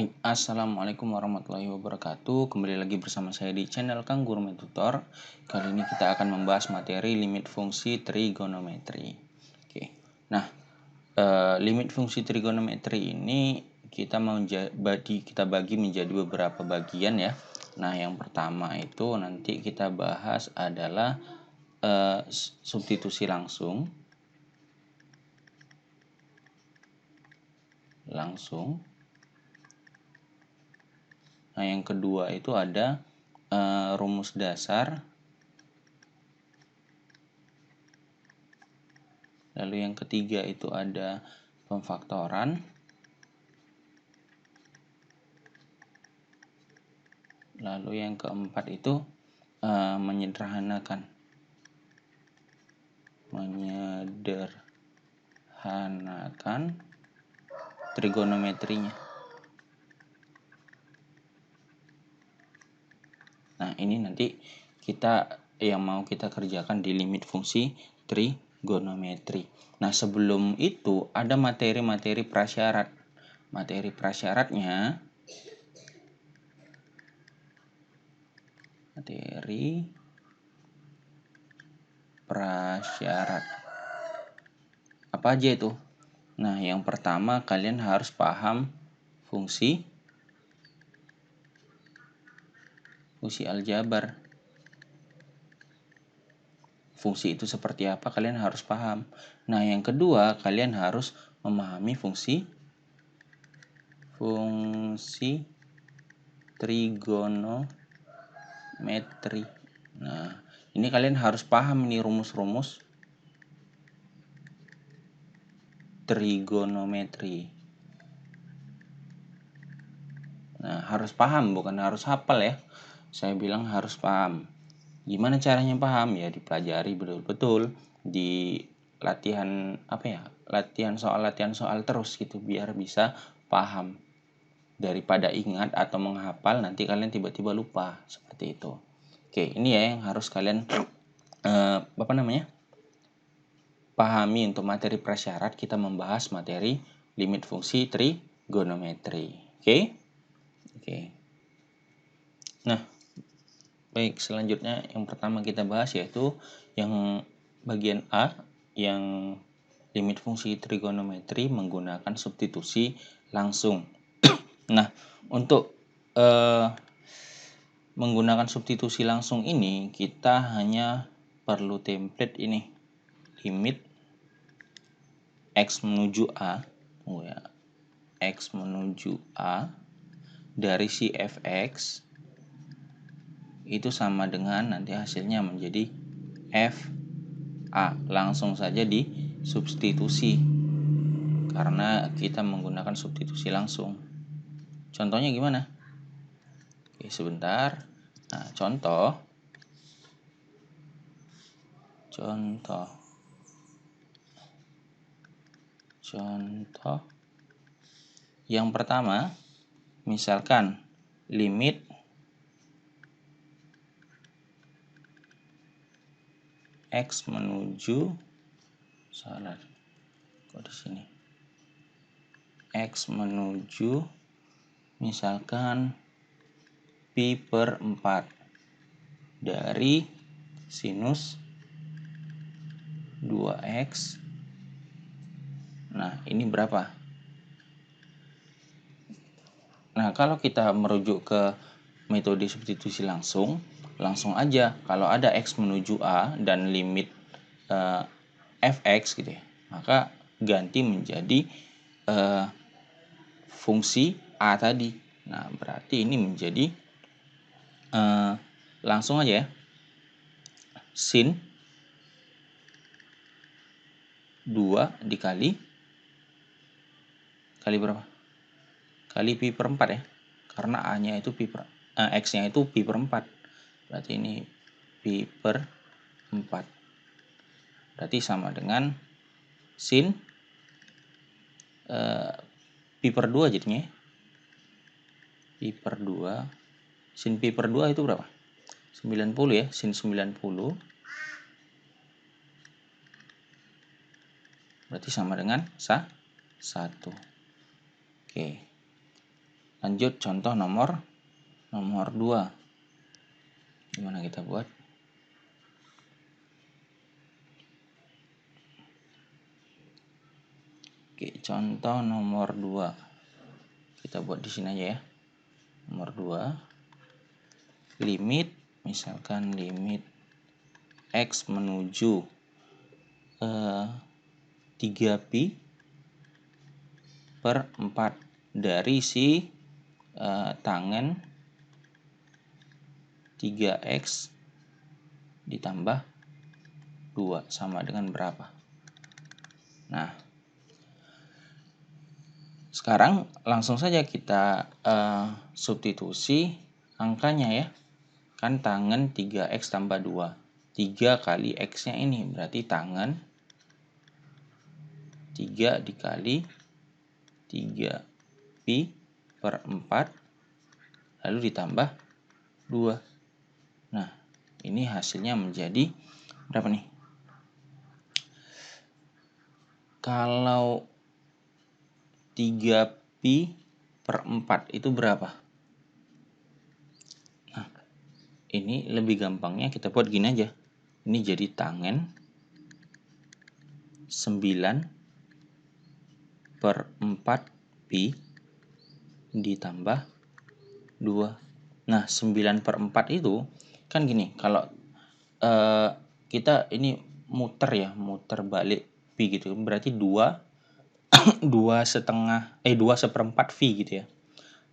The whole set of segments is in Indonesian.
Hai, assalamualaikum warahmatullahi wabarakatuh. Kembali lagi bersama saya di channel Kang Gurme Tutor. Kali ini kita akan membahas materi limit fungsi trigonometri. Oke, nah limit fungsi trigonometri ini kita bagi menjadi beberapa bagian ya. Nah, yang pertama itu nanti kita bahas adalah substitusi langsung. Nah, yang kedua itu ada rumus dasar. Lalu yang ketiga itu ada pemfaktoran. Lalu yang keempat itu menyederhanakan trigonometrinya. Nah, ini nanti yang mau kita kerjakan di limit fungsi trigonometri. Nah, sebelum itu ada materi-materi prasyarat. Materi prasyaratnya apa aja itu? Nah, yang pertama kalian harus paham fungsi aljabar. Fungsi itu seperti apa kalian harus paham. Nah, yang kedua kalian harus memahami fungsi trigonometri. Nah, ini kalian harus paham nih rumus-rumus trigonometri. Nah, harus paham, bukan harus hafal ya. Saya bilang harus paham. Gimana caranya paham? Ya dipelajari betul-betul di latihan latihan soal terus gitu biar bisa paham. Daripada ingat atau menghafal nanti kalian tiba-tiba lupa seperti itu. Oke, ini ya yang harus kalian pahami untuk materi prasyarat. Kita membahas materi limit fungsi trigonometri. Oke. Nah, baik, selanjutnya yang pertama kita bahas yaitu yang bagian A, yang limit fungsi trigonometri menggunakan substitusi langsung. Nah, untuk menggunakan substitusi langsung ini kita hanya perlu template ini, limit X menuju A, X menuju A dari si fx itu sama dengan nanti hasilnya menjadi FA. Langsung saja disubstitusi karena kita menggunakan substitusi langsung. Contohnya gimana? Oke, sebentar. Nah, contoh yang pertama, misalkan limit X menuju X menuju misalkan pi per 4 dari sinus 2X. Nah, ini berapa? Nah, kalau kita merujuk ke metode substitusi langsung aja kalau ada X menuju A dan limit fx gitu ya, maka ganti menjadi fungsi A tadi. Nah, berarti ini menjadi langsung aja ya, sin 2 dikali berapa? Kali pi per 4 ya. Karena A-nya itu X-nya itu pi per 4. Berarti ini pi per 4. Berarti sama dengan sin pi per 2 jadinya. Pi per 2. Sin pi per 2 itu berapa? 90 ya. Sin 90. Berarti sama dengan 1. Oke. Lanjut contoh nomor 2. Gimana kita buat? Oke, contoh nomor 2. Kita buat di sini aja ya. Nomor 2. Limit, misalkan limit X menuju 3pi per 4 dari si tangen 3x ditambah 2 sama dengan berapa? Nah, sekarang langsung saja kita substitusi angkanya ya. Kan tangen 3x tambah 2. 3 kali x-nya ini berarti tangen 3 dikali 3pi per 4 lalu ditambah 2. Nah, ini hasilnya menjadi berapa nih? Kalau 3pi per 4 itu berapa? Nah, ini lebih gampangnya kita buat gini aja. Ini jadi tangen 9 per 4pi ditambah 2. Nah, 9 per 4 itu kan gini. Kalau kita ini muter balik pi gitu. Berarti 2 seperempat pi gitu ya.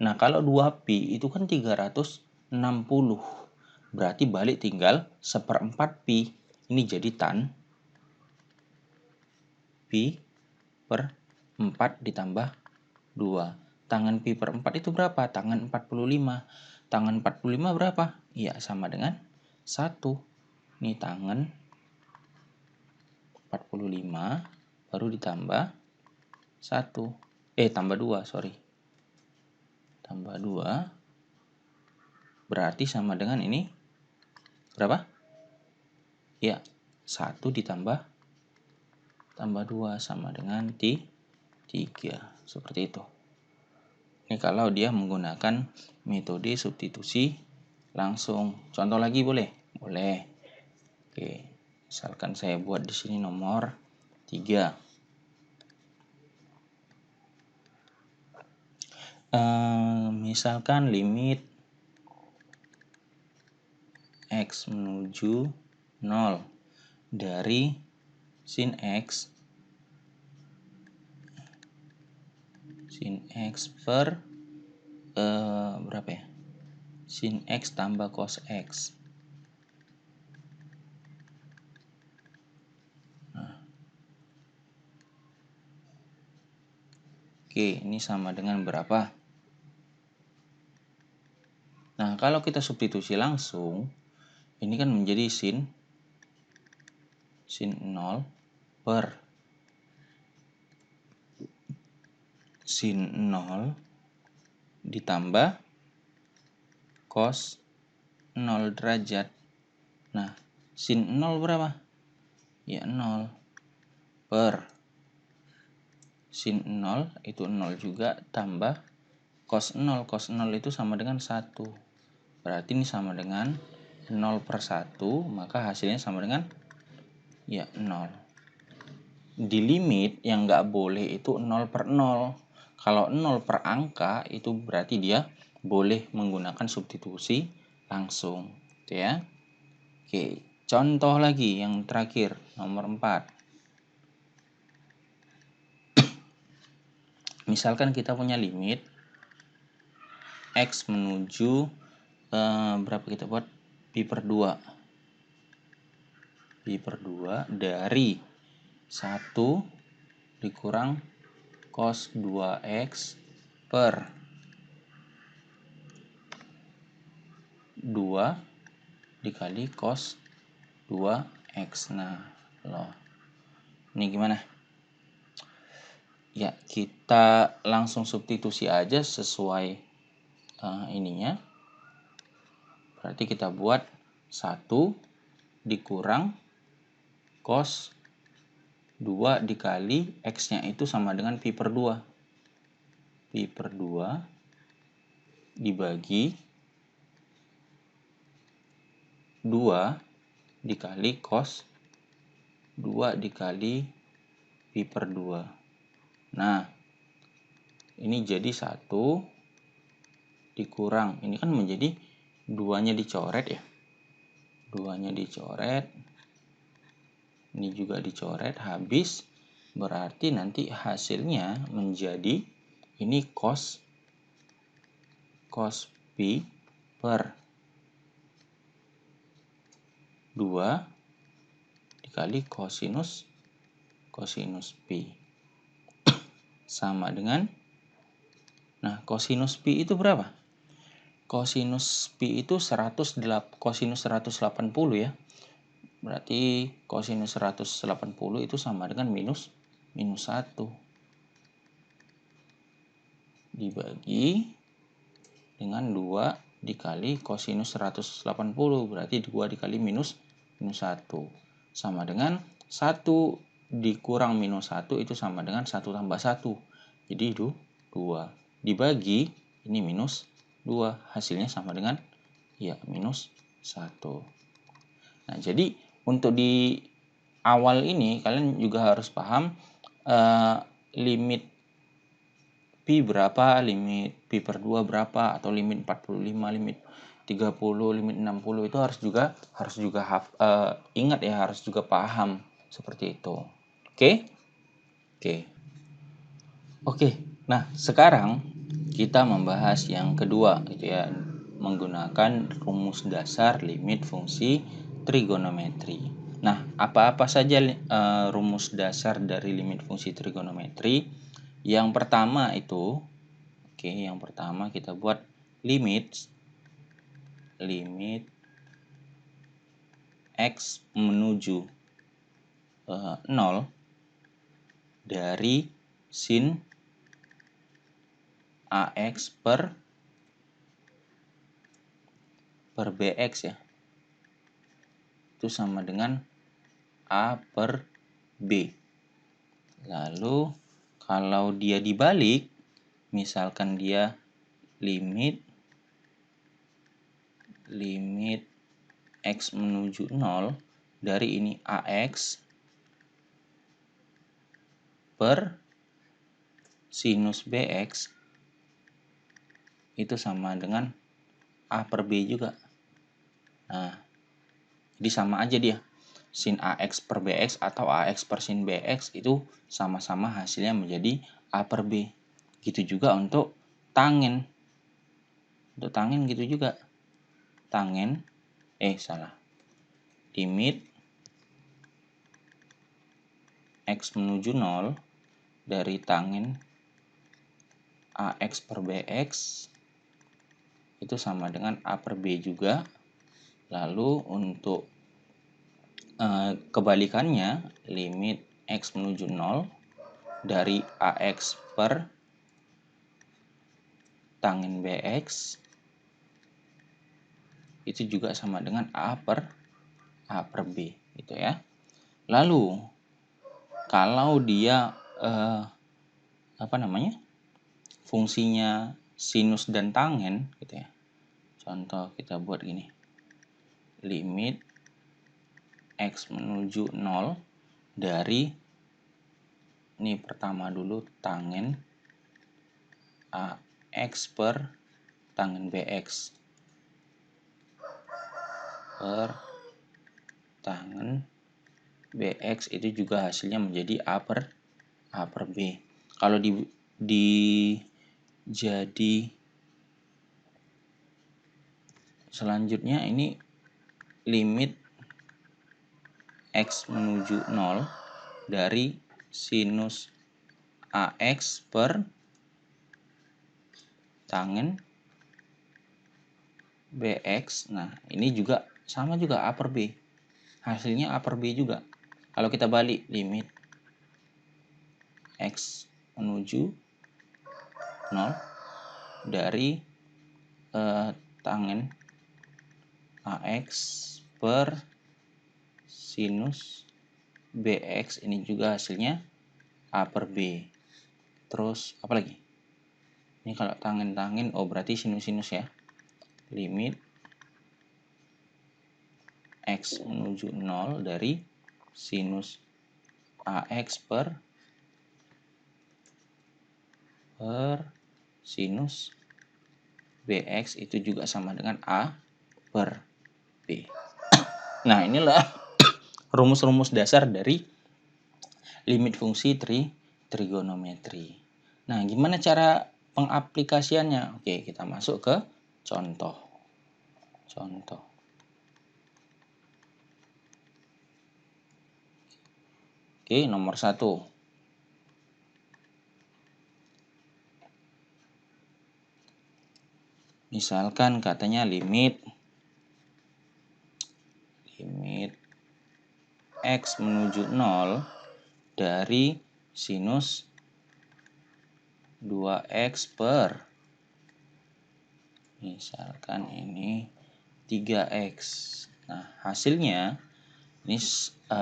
Nah, kalau 2pi itu kan 360. Berarti balik tinggal seperempat pi. Ini jadi tan pi per 4 ditambah 2. Tangan pi per 4 itu berapa? Tangan 45. Tangan 45 berapa? Ya, sama dengan 1. Ini tangan 45 baru ditambah 1. Tambah 2, sorry. Tambah 2 berarti sama dengan ini berapa? Ya, 1 ditambah 2 sama dengan 3. Seperti itu. Ini kalau dia menggunakan metode substitusi langsung. Contoh lagi boleh? Boleh. Oke, misalkan saya buat di sini nomor 3. Misalkan limit X menuju 0 dari sin X per berapa ya? Sin X tambah cos X. Oke, ini sama dengan berapa? Nah, kalau kita substitusi langsung, ini kan menjadi sin 0 per sin 0 ditambah cos 0 derajat. Nah, sin 0 berapa? Ya, 0 per sin 0 itu 0 juga tambah cos 0. Cos 0 itu sama dengan 1. Berarti ini sama dengan 0 per 1, maka hasilnya sama dengan ya 0. Di limit yang nggak boleh itu 0 per 0. Kalau 0 per angka itu berarti dia boleh menggunakan substitusi langsung. Gitu ya. Oke, contoh lagi yang terakhir, nomor 4. Misalkan kita punya limit X menuju berapa kita buat? Pi per 2. Pi per 2 dari 1 dikurang cos 2x per 2 dikali cos 2x. Nah, loh. Ini gimana? Ya, kita langsung substitusi aja sesuai ininya. Berarti kita buat 1 dikurang cos 2 dikali x-nya itu sama dengan pi per 2. Pi per 2 dibagi 2 dikali cos 2 dikali pi per 2. Nah, ini jadi 1 dikurang. Ini kan menjadi 2-nya dicoret ya. 2-nya dicoret. Ini juga dicoret. Habis. Berarti nanti hasilnya menjadi ini cos pi per 2 dikali kosinus pi. Sama dengan, nah kosinus pi itu berapa? Kosinus pi itu kosinus 180 ya. Berarti kosinus 180 itu sama dengan minus 1 dibagi dengan 2 dikali kosinus 180. Berarti 2 dikali minus 1 sama dengan 1 dikurang minus 1 itu sama dengan 1 tambah 1. Jadi itu 2 dibagi ini minus 2, hasilnya sama dengan ya minus 1. Nah, jadi untuk di awal ini kalian juga harus paham limit pi berapa, limit pi per 2 berapa, atau limit 45, limit 30, limit 60 itu harus juga ingat ya, harus juga paham seperti itu. Oke? Oke. Nah, sekarang kita membahas yang kedua gitu ya, menggunakan rumus dasar limit fungsi trigonometri. Nah, apa-apa saja rumus dasar dari limit fungsi trigonometri? Yang pertama itu, yang pertama kita buat limit x menuju 0 dari sin ax per bx ya. Itu sama dengan a per b. Lalu kalau dia dibalik, misalkan dia limit x menuju 0 dari ini ax per sinus bx itu sama dengan a per b juga. Nah, jadi sama aja dia. Sin ax per bx atau ax per sin bx itu sama-sama hasilnya menjadi a per b. Gitu juga untuk tangen. Untuk tangen gitu juga. Limit x menuju 0 dari tangen ax per bx itu sama dengan a per b juga. Lalu untuk kebalikannya, limit x menuju 0 dari ax per tangen bx itu juga sama dengan a per b gitu ya. Lalu kalau dia fungsinya sinus dan tangen gitu ya. Contoh kita buat gini. Limit x menuju 0 dari, ini pertama dulu, tangen ax per tangen bx per tangen bx itu juga hasilnya menjadi a per b. Kalau jadi selanjutnya ini limit x menuju 0 dari sinus ax per tangen bx. Nah, ini juga sama juga a per b. Hasilnya a per b juga. Kalau kita balik limit x menuju 0 dari tangen ax per sinus bx, ini juga hasilnya a per b. Terus apa lagi? Ini kalau tangen-tangen, oh berarti sinus-sinus ya. Limit X menuju 0 dari sinus AX per sinus BX itu juga sama dengan A per B. Nah, inilah rumus-rumus dasar dari limit fungsi trigonometri. Nah, gimana cara pengaplikasiannya? Oke, kita masuk ke contoh. Oke, nomor 1. Misalkan katanya limit X menuju 0 dari sinus 2X per, misalkan ini 3X. Nah, hasilnya ini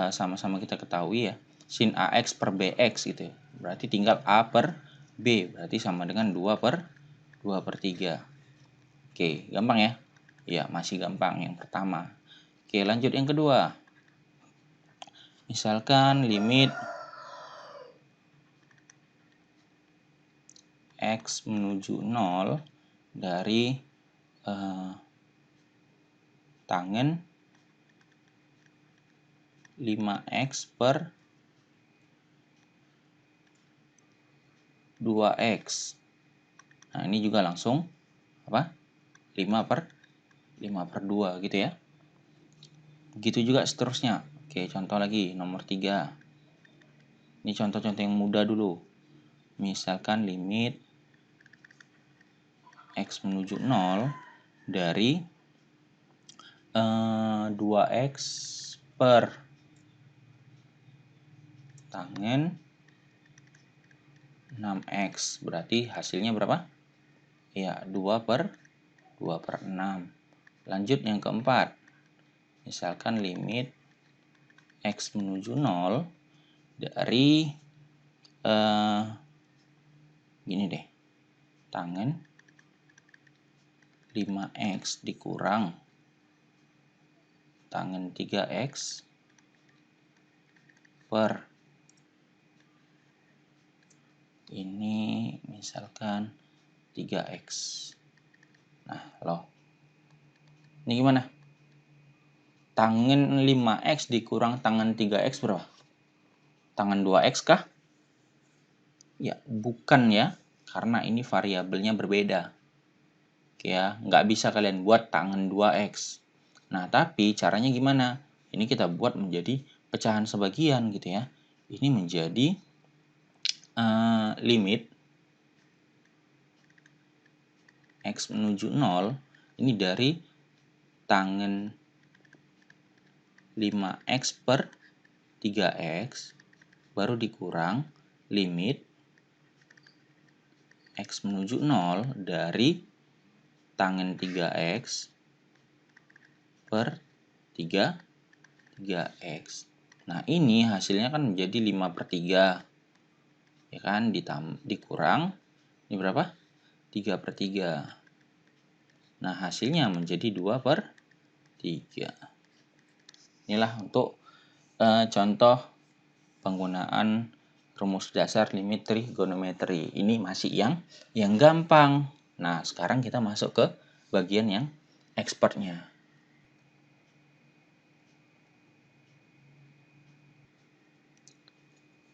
sama-sama kita ketahui ya, sin AX per BX gitu ya. Berarti tinggal A per B, berarti sama dengan 2 per 3. Oke, gampang ya? Ya, masih gampang yang pertama. Oke, lanjut yang kedua. Misalkan limit X menuju 0 dari tangen 5X per 2X. Nah, ini juga langsung apa? 5 per 2 gitu ya. Begitu juga seterusnya. Oke, contoh lagi nomor 3. Ini contoh-contoh yang mudah dulu. Misalkan limit X menuju 0 dari 2X per tangen 6X. Berarti hasilnya berapa? Ya, 2 per 6. Lanjut yang keempat. Misalkan limit X menuju 0 dari gini deh. Tangen 5X dikurang tangen 3X per ini misalkan 3X. Nah, loh. Ini gimana? Tangen 5X dikurang tangen 3X berapa? Tangen 2X kah? Ya, bukan ya. Karena ini variabelnya berbeda. Oke ya, nggak bisa kalian buat tangen 2X. Nah, tapi caranya gimana? Ini kita buat menjadi pecahan sebagian gitu ya. Ini menjadi limit X menuju 0 ini dari tangen 5X per 3X baru dikurang limit X menuju 0 dari tangen 3X per 3X. Nah, ini hasilnya kan menjadi 5 per 3. Ya kan, dikurang, ini berapa? 3 per 3. Nah, hasilnya menjadi 2 per 3. Inilah untuk contoh penggunaan rumus dasar limit trigonometri. Ini masih yang gampang. Nah, sekarang kita masuk ke bagian yang expertnya.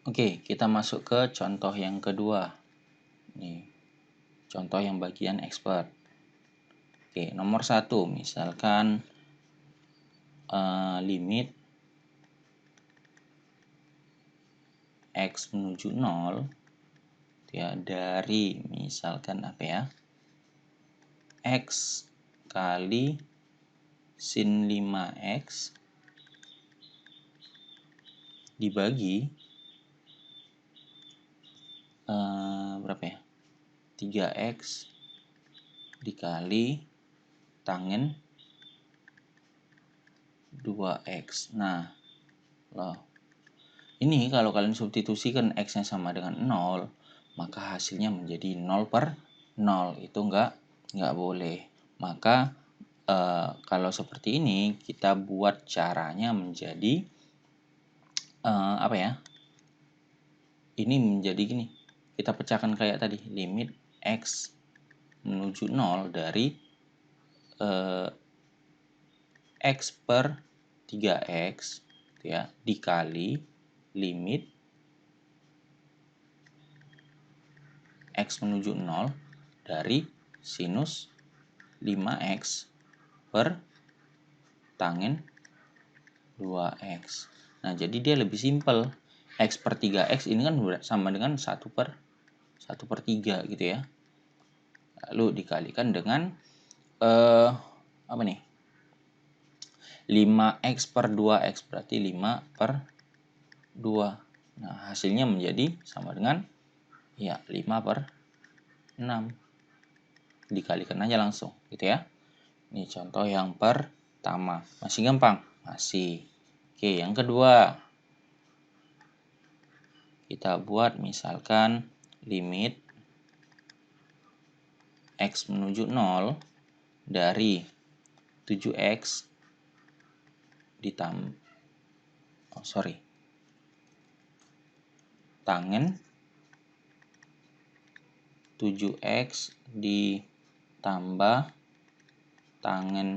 Oke, kita masuk ke contoh yang kedua. Nih, contoh yang bagian expert. Oke, nomor 1, misalkan limit X menuju 0 ya, dari misalkan apa ya? X kali sin 5X dibagi berapa ya? 3X dikali tangen 2X. Nah, loh. Ini kalau kalian substitusikan X-nya sama dengan 0, maka hasilnya menjadi 0 per 0, itu nggak boleh. Maka kalau seperti ini kita buat caranya menjadi apa ya? Ini menjadi gini. Kita pecahkan kayak tadi, limit x menuju 0 dari x per 3x ya dikali limit x menuju 0 dari sinus 5x per tangen 2x. Nah, jadi dia lebih simpel. X per 3x ini kan sama dengan 1 per 3 gitu ya. Lalu dikalikan dengan apa nih? 5x per 2x berarti 5 per 2. Nah, hasilnya menjadi sama dengan ya 5 per 6. Dikalikan aja langsung gitu ya. Ini contoh yang pertama. Masih gampang? Masih. Oke, yang kedua. Kita buat misalkan limit x menuju 0 dari 7x ditambah tangen 7x ditambah tangen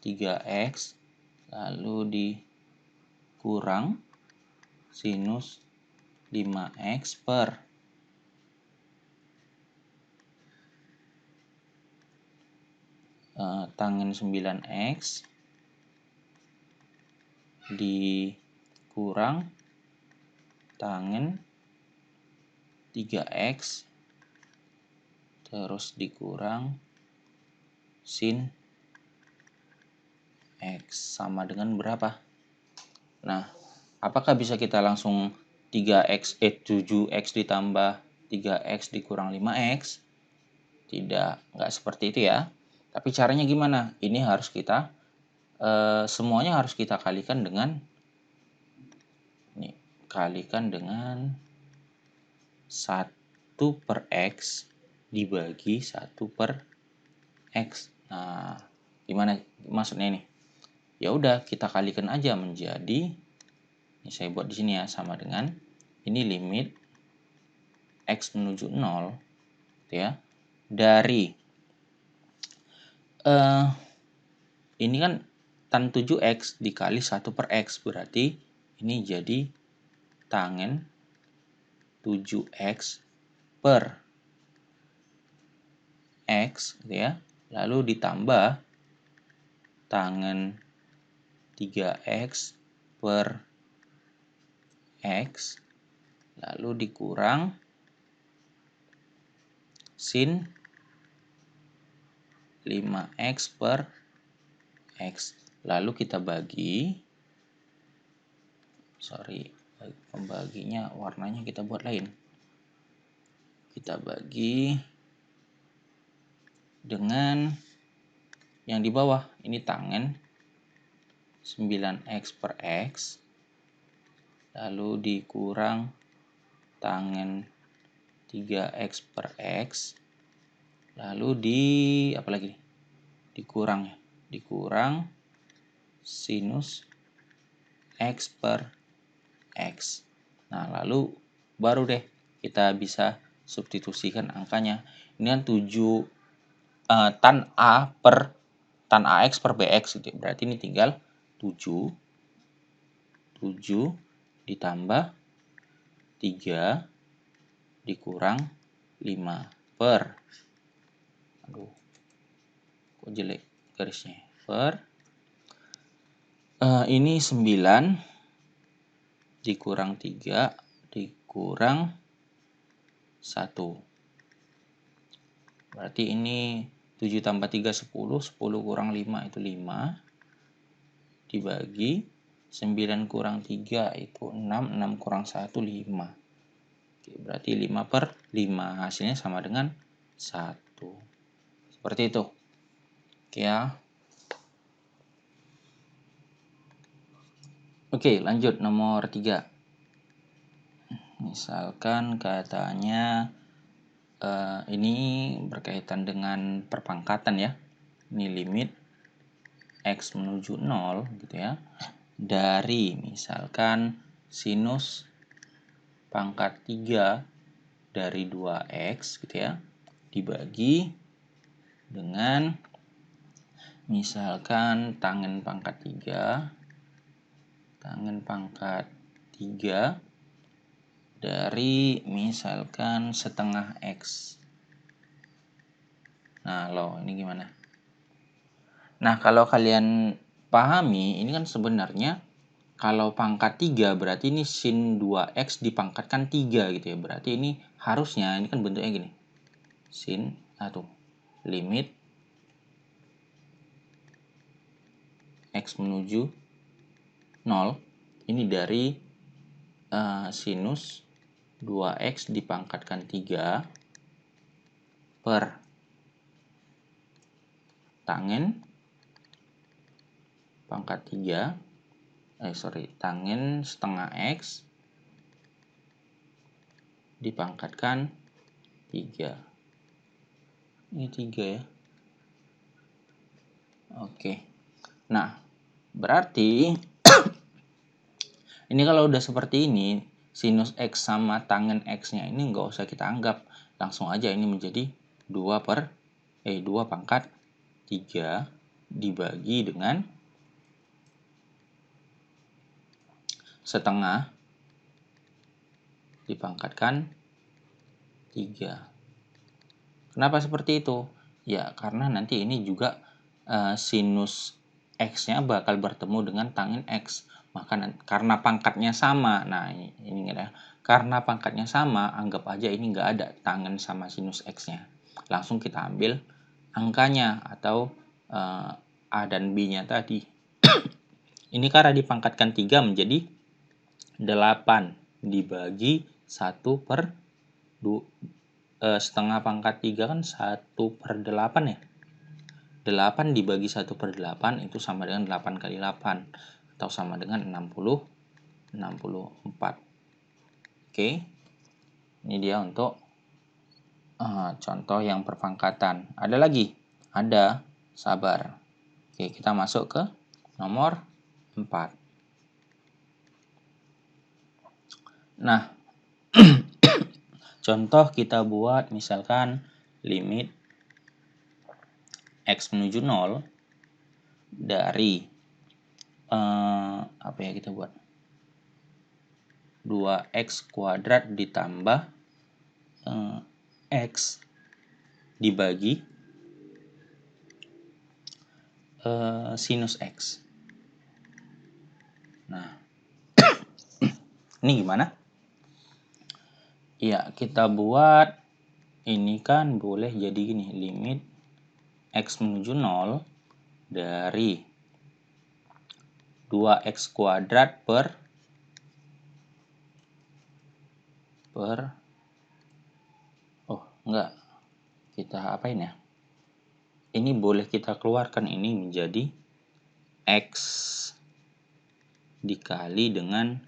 3x lalu dikurang sinus 5x per tangen 9x dikurang tangen 3x terus dikurang sin x sama dengan berapa? Nah, apakah bisa kita langsung 7x ditambah 3x dikurang 5x? Tidak, nggak seperti itu ya. Tapi caranya gimana? Ini harus kita semuanya harus kita kalikan dengan ini, kalikan dengan 1 per x dibagi 1 per x. Nah, gimana maksudnya ini? Ya udah, kita kalikan aja menjadi, ini saya buat di sini ya, sama dengan ini limit x menuju 0 ya dari ini kan tan 7x dikali 1 per x berarti ini jadi tangen 7x per x gitu ya. Lalu ditambah tangen 3x per x lalu dikurang sin 5x per x. Lalu kita bagi, pembaginya warnanya kita buat lain. Kita bagi dengan yang di bawah, ini tangen 9x per x, lalu dikurang tangen 3x per x, lalu apa lagi? Dikurang sinus x per x. Nah, lalu baru deh kita bisa substitusikan angkanya. Ini kan 7 tan ax per bx gitu. Berarti ini tinggal 7 ditambah 3 dikurang 5 per, aduh kok jelek garisnya, per ini 9 dikurang 3 dikurang 1. Berarti ini 7 tambah 3 10, 10 kurang 5 itu 5 dibagi 9 kurang 3 itu 6, 6 kurang 1 5. Oke, berarti 5 per 5 hasilnya sama dengan 1. Seperti itu. Oke ya. Oke, lanjut nomor 3. Misalkan katanya ini berkaitan dengan perpangkatan ya. Ini limit X menuju 0 gitu ya. Dari misalkan sinus pangkat 3 dari 2X gitu ya. Dibagi dengan misalkan tangen pangkat 3 dari misalkan setengah X. Nah, ini gimana? Nah, kalau kalian pahami, ini kan sebenarnya kalau pangkat 3 berarti ini sin 2X dipangkatkan 3 gitu ya. Berarti ini harusnya, ini kan bentuknya gini. Sin, limit X menuju 0. Ini dari sinus 2X dipangkatkan 3 per tangen pangkat 3. Tangen setengah X dipangkatkan 3. Ini 3 ya. Oke. Nah, berarti ini kalau udah seperti ini, sinus X sama tangen X-nya ini nggak usah kita anggap. Langsung aja ini menjadi 2 pangkat 3 dibagi dengan setengah dipangkatkan 3. Kenapa seperti itu? Ya, karena nanti ini juga sinus X-nya bakal bertemu dengan tangen X. Maka karena pangkatnya sama, nah ini ya, karena pangkatnya sama, anggap aja ini nggak ada tangen sama sinus X-nya. Langsung kita ambil angkanya atau A dan B-nya tadi. Ini karena dipangkatkan 3 menjadi 8 dibagi 1 per setengah pangkat 3 kan 1/8 ya. 8 dibagi 1/8 itu sama dengan 8 kali 8 atau sama dengan 64. Oke. Ini dia untuk contoh yang perpangkatan. Ada lagi? Ada. Sabar. Oke, kita masuk ke nomor 4. Nah, contoh kita buat misalkan limit X menuju 0 dari apa ya kita buat? 2X kuadrat ditambah X dibagi sinus X. Nah, ini gimana? Ya, kita buat ini kan boleh jadi gini, limit X menuju 0 dari 2X kuadrat per enggak, kita apain ya? Ini boleh kita keluarkan ini menjadi X dikali dengan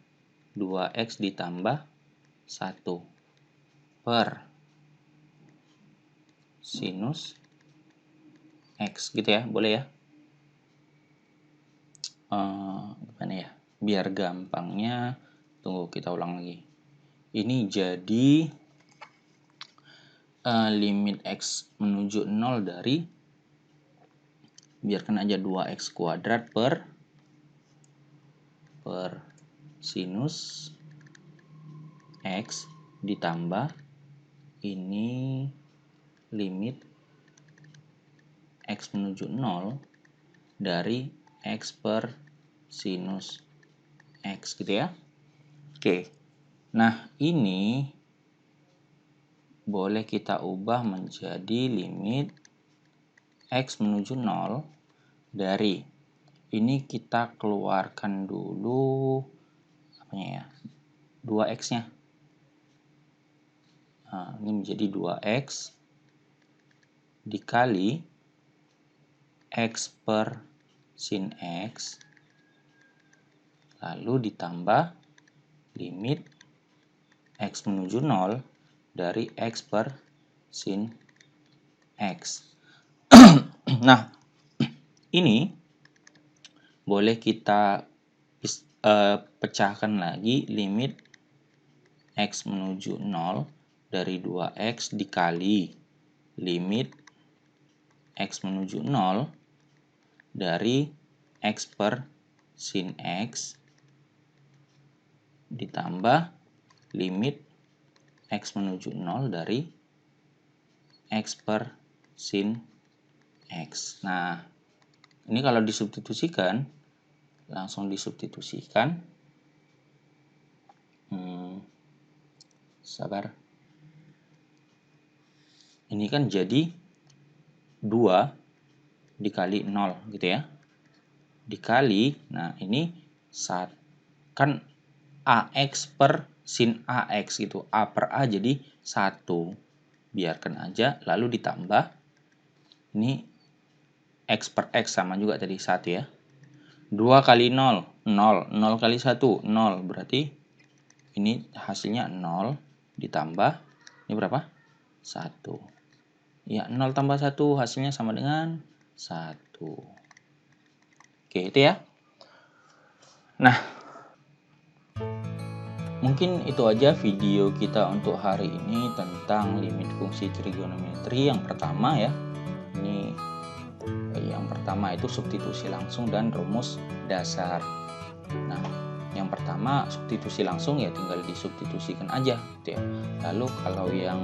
2X ditambah 1 per sinus X gitu ya, boleh ya? Gimana ya? Biar gampangnya, tunggu kita ulang lagi. Ini jadi limit X menuju 0 dari, biarkan aja 2X kuadrat per sinus X ditambah ini limit X menuju 0 dari X per sinus X gitu ya. Oke. Nah, ini boleh kita ubah menjadi limit X menuju 0 dari, ini kita keluarkan dulu apanya ya, 2X-nya. Nah, ini menjadi 2X dikali X per sin X lalu ditambah limit X menuju 0 dari X per sin X. Nah, ini boleh kita pecahkan lagi limit X menuju 0 dari 2X dikali limit X menuju 0 dari X per sin X ditambah limit X menuju 0 dari X per sin X. Nah, ini kalau disubstitusikan, langsung disubstitusikan. Sabar. Ini kan jadi 2 dikali 0 gitu ya. Dikali, nah ini kan AX per sin AX gitu. A per A jadi 1. Biarkan aja, lalu ditambah. Ini X per X sama juga tadi 1 ya. 2 kali 0, 0. 0 kali 1, 0. Berarti ini hasilnya 0 ditambah. Ini berapa? 1. Ya, 0 tambah 1 hasilnya sama dengan 1. Oke, itu ya. Nah, mungkin itu aja video kita untuk hari ini tentang limit fungsi trigonometri yang pertama ya. Ini yang pertama itu substitusi langsung dan rumus dasar. Nah, yang pertama substitusi langsung ya tinggal disubstitusikan aja gitu ya. Lalu kalau yang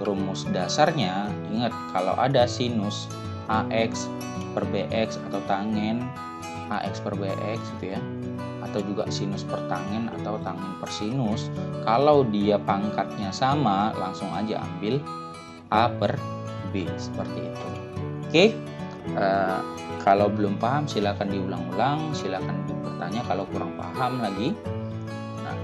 rumus dasarnya, ingat kalau ada sinus AX per BX atau tangen AX per BX gitu ya, atau juga sinus per tangen atau tangen per sinus, kalau dia pangkatnya sama langsung aja ambil A per B seperti itu. Oke, kalau belum paham silakan diulang-ulang, silakan bertanya kalau kurang paham lagi. Nah,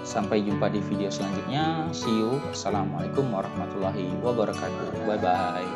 sampai jumpa di video selanjutnya. See you. Assalamualaikum warahmatullahi wabarakatuh. Bye bye.